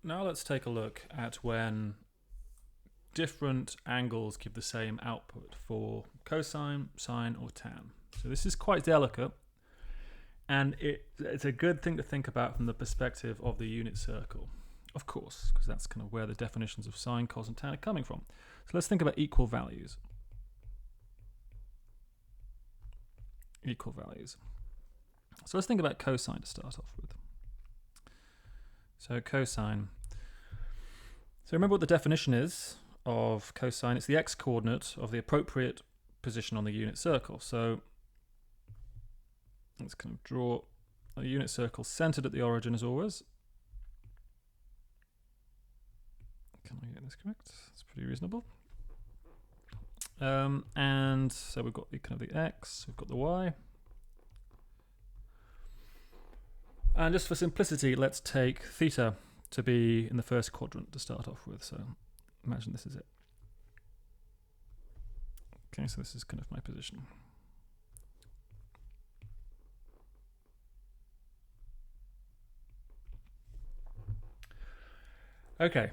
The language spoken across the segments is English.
now let's take a look at when different angles give the same output for cosine, sine, or tan. So this is quite delicate, and it's a good thing to think about from the perspective of the unit circle, of course, because that's kind of where the definitions of sine, cos, and tan are coming from. So let's think about equal values. Equal values. So let's think about cosine to start off with. So cosine. So remember what the definition is of cosine. It's the x-coordinate of the appropriate position on the unit circle. So let's kind of draw a unit circle centered at the origin as always. Can I get this correct? It's pretty reasonable. And so we've got the kind of the x, we've got the y. And just for simplicity, let's take theta to be in the first quadrant to start off with. So imagine this is it. Okay, so this is kind of my position. Okay,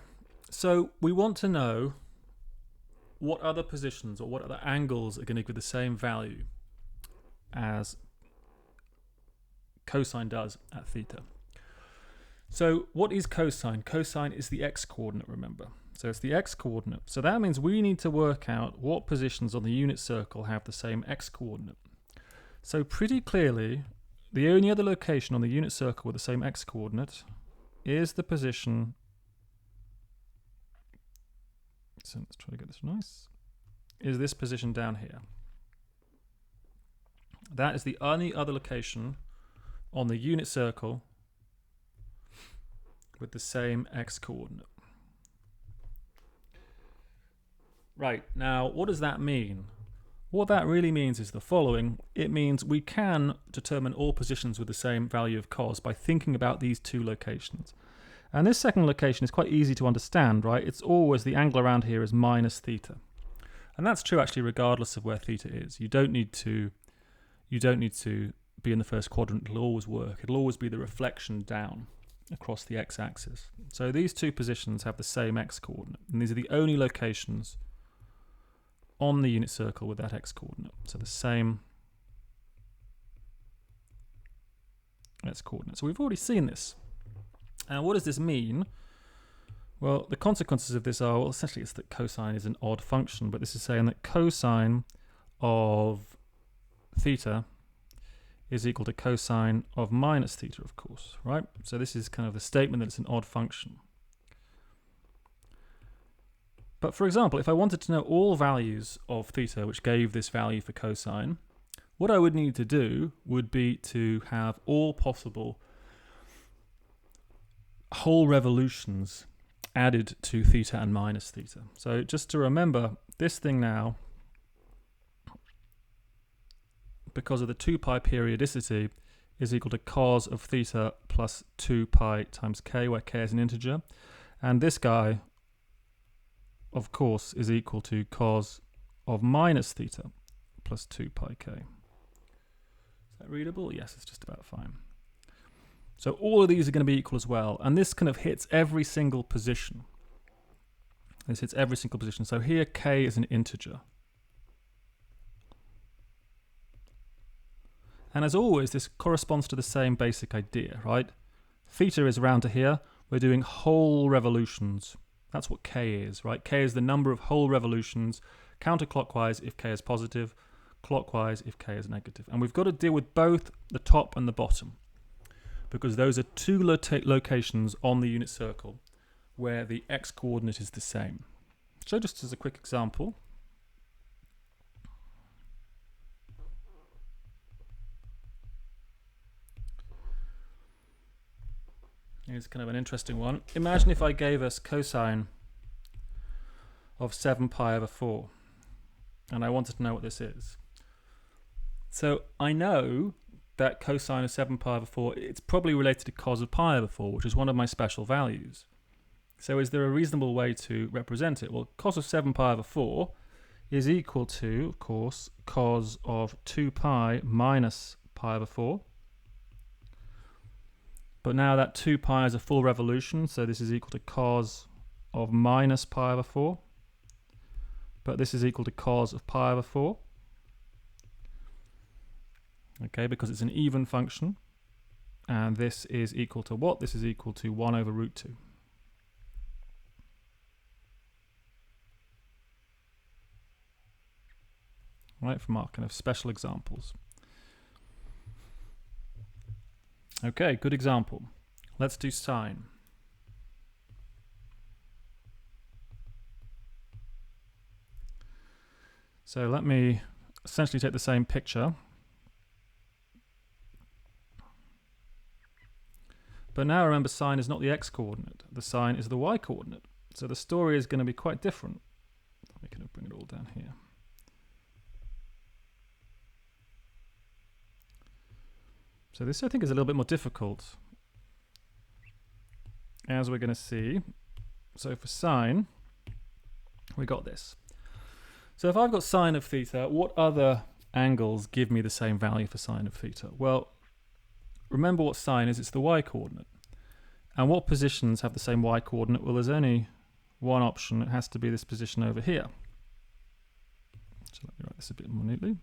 so we want to know what other positions or what other angles are going to give the same value as cosine does at theta. So what is cosine? Cosine is the x-coordinate, remember. So it's the x-coordinate. So that means we need to work out what positions on the unit circle have the same x-coordinate. So pretty clearly, the only other location on the unit circle with the same x-coordinate is the position. So let's try to get this nice. Is this position down here. That is the only other location on the unit circle with the same x-coordinate. Right, now what does that mean? What that really means is the following. It means we can determine all positions with the same value of cos by thinking about these two locations. And this second location is quite easy to understand, right? It's always the angle around here is minus theta. And that's true actually regardless of where theta is. You don't need to be in the first quadrant. It'll always work. It'll always be the reflection down across the x-axis. So these two positions have the same x-coordinate, and these are the only locations on the unit circle with that x-coordinate. So the same x-coordinate. So we've already seen this. And what does this mean? Well, the consequences of this are, well, essentially it's that cosine is an odd function, but this is saying that cosine of theta is equal to cosine of minus theta, of course, right? So this is kind of the statement that it's an odd function. But for example, if I wanted to know all values of theta which gave this value for cosine, what I would need to do would be to have all possible whole revolutions added to theta and minus theta. So just to remember, this thing now, because of the 2 pi periodicity, is equal to cos of theta plus 2 pi times k, where k is an integer. And this guy, of course, is equal to cos of minus theta plus 2 pi k. Is that readable? Yes, it's just about fine. So all of these are going to be equal as well. And this kind of hits every single position. This hits every single position. So here k is an integer. And as always, this corresponds to the same basic idea, right? Theta is around to here. We're doing whole revolutions. That's what k is, right? K is the number of whole revolutions, counterclockwise if k is positive, clockwise if k is negative. And we've got to deal with both the top and the bottom, because those are two locations on the unit circle where the x-coordinate is the same. So just as a quick example, here's kind of an interesting one. Imagine if I gave us cosine of 7 pi over 4, and I wanted to know what this is. So I know that cosine of 7 pi over 4, it's probably related to cos of pi over 4, which is one of my special values. So is there a reasonable way to represent it? Well, cos of 7 pi over 4 is equal to, of course, cos of 2 pi minus pi over 4. But now that 2 pi is a full revolution, so this is equal to cos of minus pi over 4. But this is equal to cos of pi over 4. Okay, because it's an even function. And this is equal to what? This is equal to 1 over root 2. Right, from our kind of special examples. Okay, good example. Let's do sine. So let me essentially take the same picture. But now remember, sine is not the x-coordinate. The sine is the y-coordinate. So the story is going to be quite different. Let me kind of bring it all down here. So this, I think, is a little bit more difficult, as we're going to see. So for sine, we got this. So if I've got sine of theta, what other angles give me the same value for sine of theta? Well, remember what sine is. It's the y-coordinate. And what positions have the same y-coordinate? Well, there's only one option. It has to be this position over here. So let me write this a bit more neatly.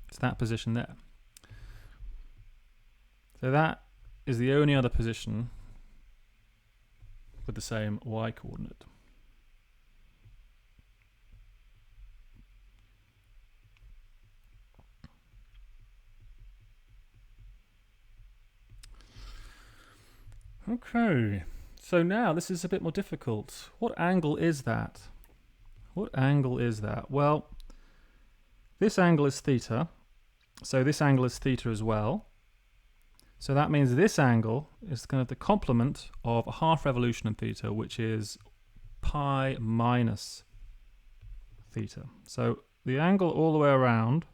It's that position there. So that is the only other position with the same y-coordinate. Okay, so now this is a bit more difficult. What angle is that? What angle is that? Well, this angle is theta, so this angle is theta as well. So that means this angle is kind of the complement of a half revolution in theta, which is pi minus theta. So the angle all the way around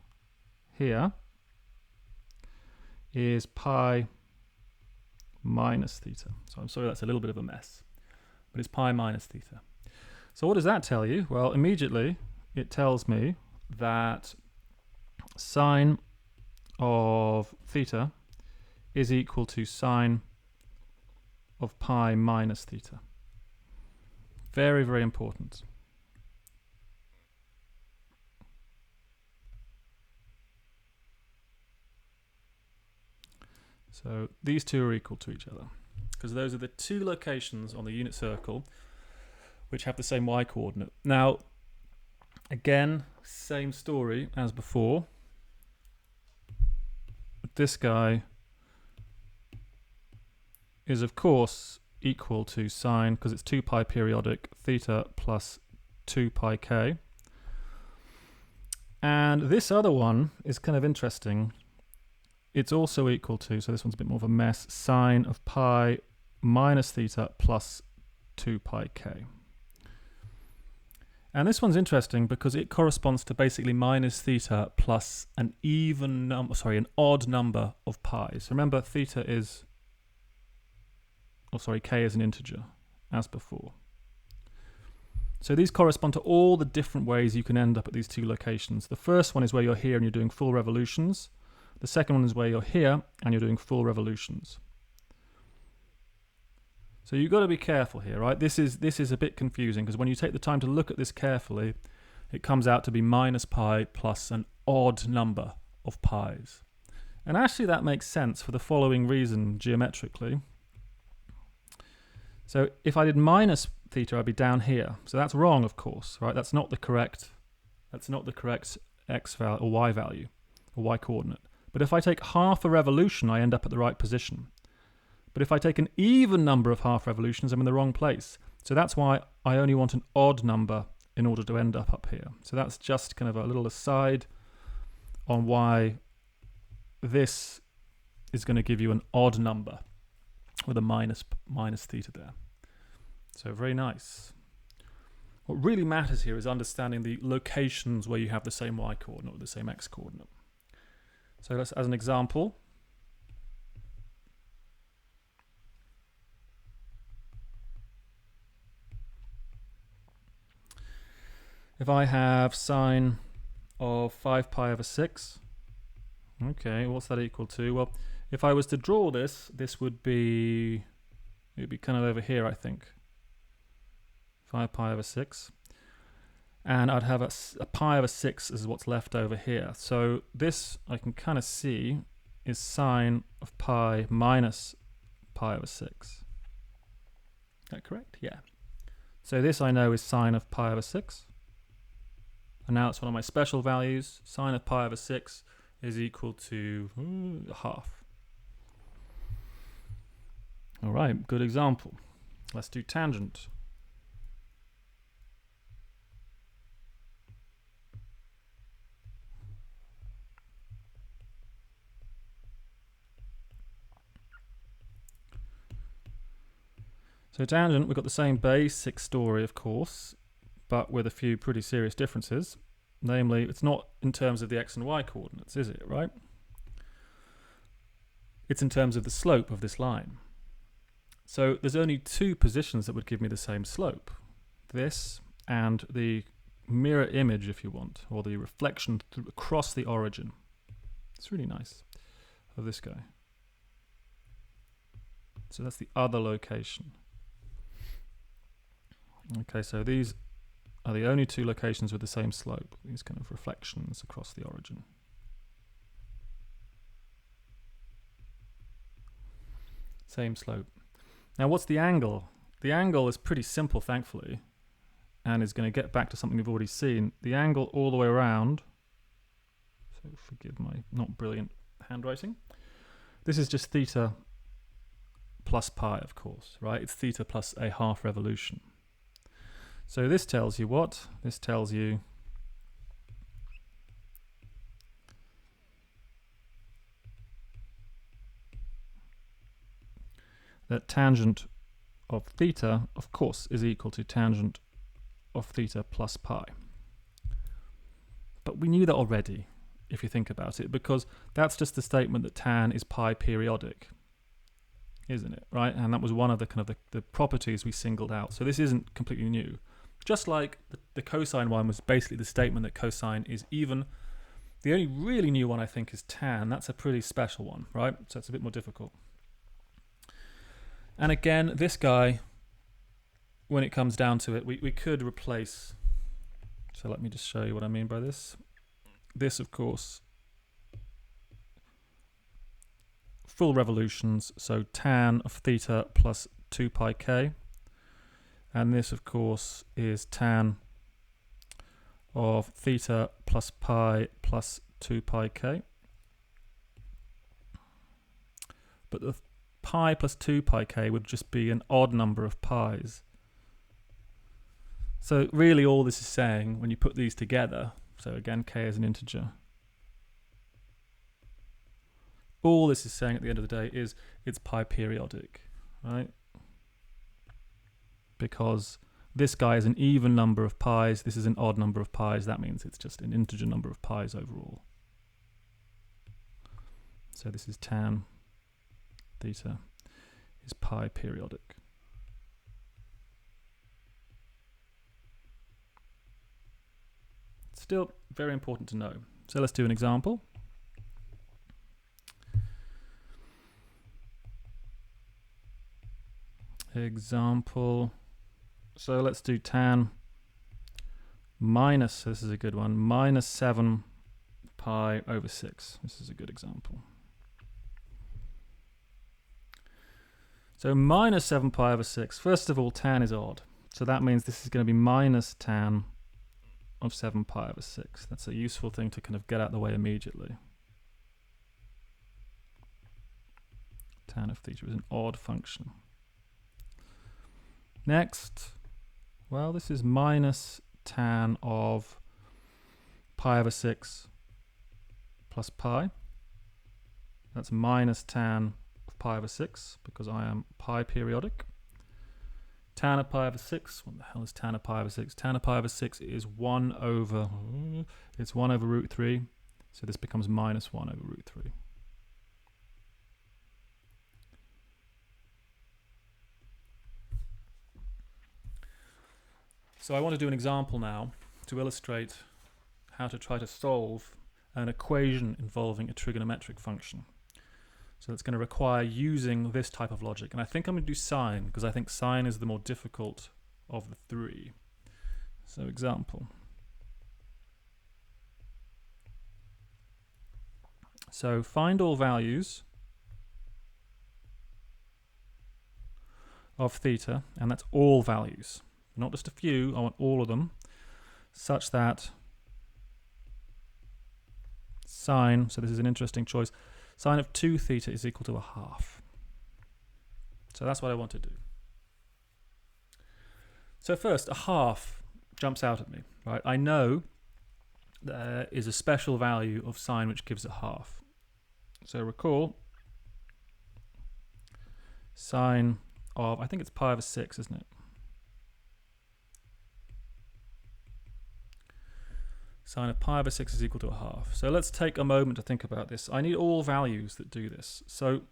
here is pi minus theta. So I'm sorry, that's a little bit of a mess, but it's pi minus theta. So what does that tell you? Well, immediately it tells me that sine of theta is equal to sine of pi minus theta. Very, very important. So these two are equal to each other, because those are the two locations on the unit circle which have the same y-coordinate. Now, again, same story as before. This guy is, of course, equal to sine, because it's 2 pi periodic, theta plus 2 pi k. And this other one is kind of interesting. It's also equal to, so this one's a bit more of a mess, sine of pi minus theta plus 2 pi k. And this one's interesting because it corresponds to basically minus theta plus an odd number of pi's. Remember, theta is, k is an integer, as before. So these correspond to all the different ways you can end up at these two locations. The first one is where you're here and you're doing full revolutions. The second one is where you're here and you're doing full revolutions. So you've got to be careful here, right? This is a bit confusing, because when you take the time to look at this carefully, it comes out to be minus pi plus an odd number of pi's. And actually that makes sense for the following reason geometrically. So if I did minus theta, I'd be down here. So that's wrong, of course, right? That's not the correct x value or y value or y coordinate. But if I take half a revolution, I end up at the right position. But if I take an even number of half revolutions, I'm in the wrong place. So that's why I only want an odd number in order to end up here. So that's just kind of a little aside on why this is going to give you an odd number with a minus theta there. So very nice. What really matters here is understanding the locations where you have the same y coordinate or the same x coordinate. So let's, as an example, if I have sine of 5 pi over 6. Okay, what's that equal to? Well, if I was to draw this, this would be, it would be kind of over here, I think. 5 pi over 6. And I'd have a pi over 6 is what's left over here. So this, I can kind of see, is sine of pi minus pi over 6. Is that correct? Yeah. So this I know is sine of pi over 6. And now it's one of my special values. Sine of pi over 6 is equal to half. All right, good example. Let's do tangent. So tangent, we've got the same basic story, of course, but with a few pretty serious differences. Namely, it's not in terms of the x and y coordinates, is it, right? It's in terms of the slope of this line. So there's only two positions that would give me the same slope. This and the mirror image, if you want, or the reflection across the origin. It's really nice of this guy. So that's the other location. Okay, so these are the only two locations with the same slope, these kind of reflections across the origin. Same slope. Now what's the angle? The angle is pretty simple, thankfully, and is going to get back to something we've already seen. The angle all the way around, so forgive my not brilliant handwriting, this is just theta plus pi, of course, right? It's theta plus a half revolution. So this tells you what? This tells you that tangent of theta, of course, is equal to tangent of theta plus pi. But we knew that already, if you think about it, because that's just the statement that tan is pi periodic, isn't it, right? And that was one of the kind of the properties we singled out. So this isn't completely new. Just like the cosine one was basically the statement that cosine is even. The only really new one, I think, is tan. That's a pretty special one, right? So it's a bit more difficult. And again, this guy, when it comes down to it, we could replace. So let me just show you what I mean by this. This, of course, full revolutions. So tan of theta plus 2 pi k. And this, of course, is tan of theta plus pi plus 2 pi k. But the pi plus 2 pi k would just be an odd number of pi's. So really all this is saying, when you put these together, so again, k is an integer, all this is saying at the end of the day is it's pi periodic, right? Because this guy is an even number of pi's, this is an odd number of pi's, that means it's just an integer number of pi's overall. So this is tan theta is pi periodic. Still very important to know. So let's do an example. So let's do tan minus, this is a good one, minus 7 pi over 6. This is a good example. So minus 7 pi over 6. First of all, tan is odd. So that means this is going to be minus tan of 7 pi over 6. That's a useful thing to kind of get out of the way immediately. Tan of theta is an odd function. Next, well, this is minus tan of pi over 6 plus pi. That's minus tan of pi over 6 because I am pi periodic. Tan of pi over 6, what the hell is tan of pi over 6? Tan of pi over 6 is 1 over root 3. So this becomes minus 1 over root 3. So I want to do an example now to illustrate how to try to solve an equation involving a trigonometric function. So it's going to require using this type of logic. And I think I'm going to do sine, because I think sine is the more difficult of the three. So example. So find all values of theta, and that's all values, not just a few, I want all of them, such that sine, so this is an interesting choice, sine of 2 theta is equal to a half. So that's what I want to do. So first, a half jumps out at me, right? I know there is a special value of sine which gives a half. So recall, sine of, I think it's pi over 6, isn't it? Sine of pi over 6 is equal to a half. So let's take a moment to think about this. I need all values that do this. So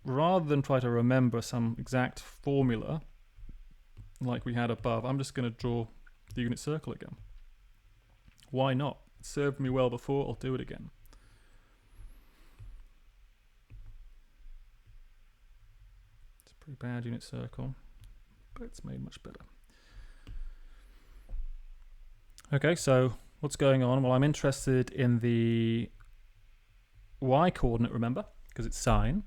rather than try to remember some exact formula like we had above, I'm just going to draw the unit circle again. Why not? It served me well before, I'll do it again. It's a pretty bad unit circle, but it's made much better. Okay, so what's going on? Well, I'm interested in the y coordinate, remember, because it's sine.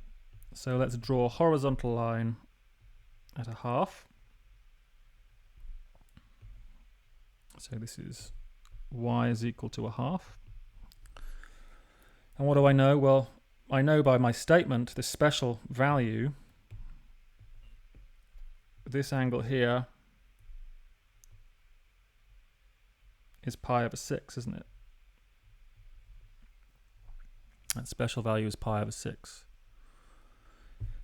So let's draw a horizontal line at a half. So this is y is equal to a half. And what do I know? Well, I know by my statement, this special value, this angle here is pi over 6, isn't it? That special value is pi over 6.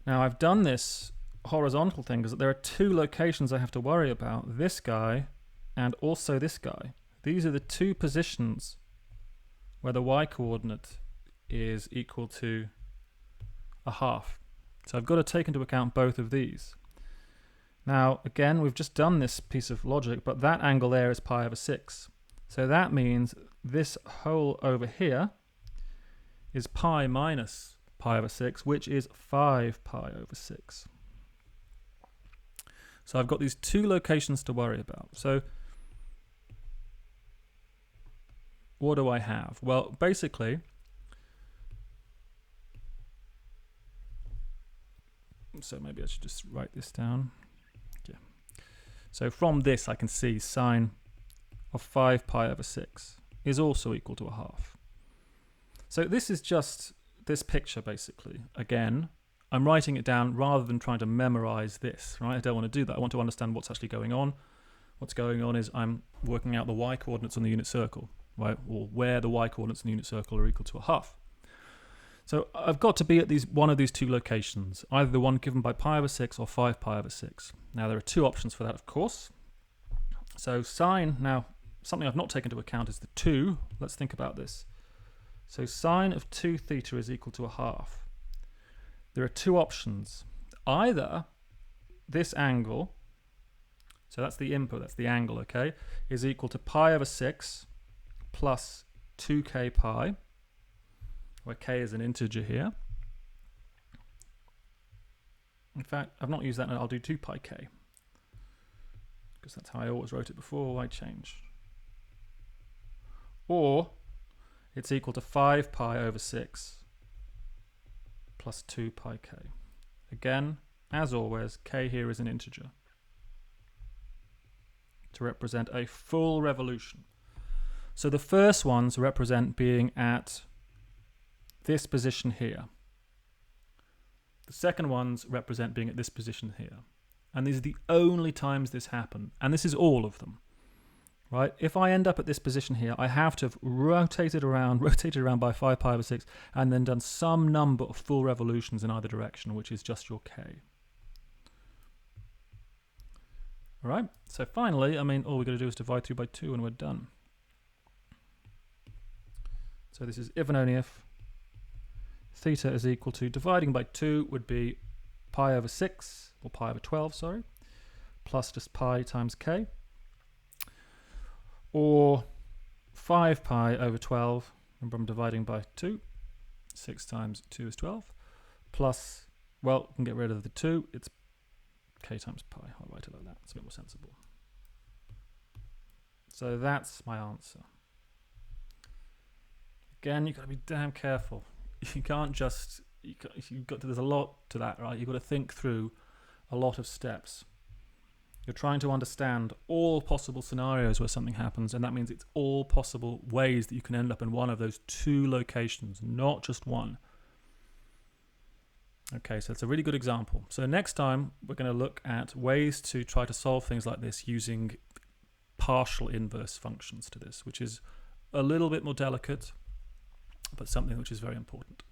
Now I've done this horizontal thing because there are two locations I have to worry about, this guy and also this guy. These are the two positions where the y coordinate is equal to a half. So I've got to take into account both of these. Now again, we've just done this piece of logic, but that angle there is pi over 6. So that means this whole over here is pi minus pi over 6, which is 5 pi over 6. So I've got these two locations to worry about. So what do I have? Well, basically, so maybe I should just write this down. Yeah. So from this I can see sine of 5 pi over 6 is also equal to a half. So this is just this picture basically. Again, I'm writing it down rather than trying to memorize this, right? I don't want to do that. I want to understand what's actually going on. What's going on is I'm working out the y coordinates on the unit circle, right? Or where the y coordinates in the unit circle are equal to a half. So I've got to be at one of these two locations, either the one given by pi over 6 or 5 pi over 6. Now there are two options for that, of course. So sine, now something I've not taken into account is the 2. Let's think about this. So sine of 2 theta is equal to a half. There are two options. Either this angle, so that's the input, that's the angle, okay, is equal to pi over 6 plus 2k pi, where k is an integer here. In fact, I've not used that, and I'll do 2 pi k, because that's how I always wrote it before. Why change? Or it's equal to 5 pi over 6 plus 2 pi k. Again, as always, k here is an integer to represent a full revolution. So the first ones represent being at this position here. The second ones represent being at this position here. And these are the only times this happens. And this is all of them. Right? If I end up at this position here, I have to have rotated around by 5 pi over 6, and then done some number of full revolutions in either direction, which is just your k. All right? So finally, I mean, all we've got to do is divide through by 2 and we're done. So this is if and only if theta is equal to, dividing by 2 would be pi over 6, or pi over 12, sorry, plus just pi times k. Or 5 pi over 12. Remember, I'm dividing by 2. 6 times 2 is 12. Plus, well, we can get rid of the 2. It's k times pi. I'll write it like that. It's a bit more sensible. So that's my answer. Again, you've got to be damn careful. You can't just, there's a lot to that, right? You've got to think through a lot of steps. You're trying to understand all possible scenarios where something happens, and that means it's all possible ways that you can end up in one of those 2 locations, not just one. Okay, so it's a really good example. So next time, we're going to look at ways to try to solve things like this using partial inverse functions to this, which is a little bit more delicate, but something which is very important.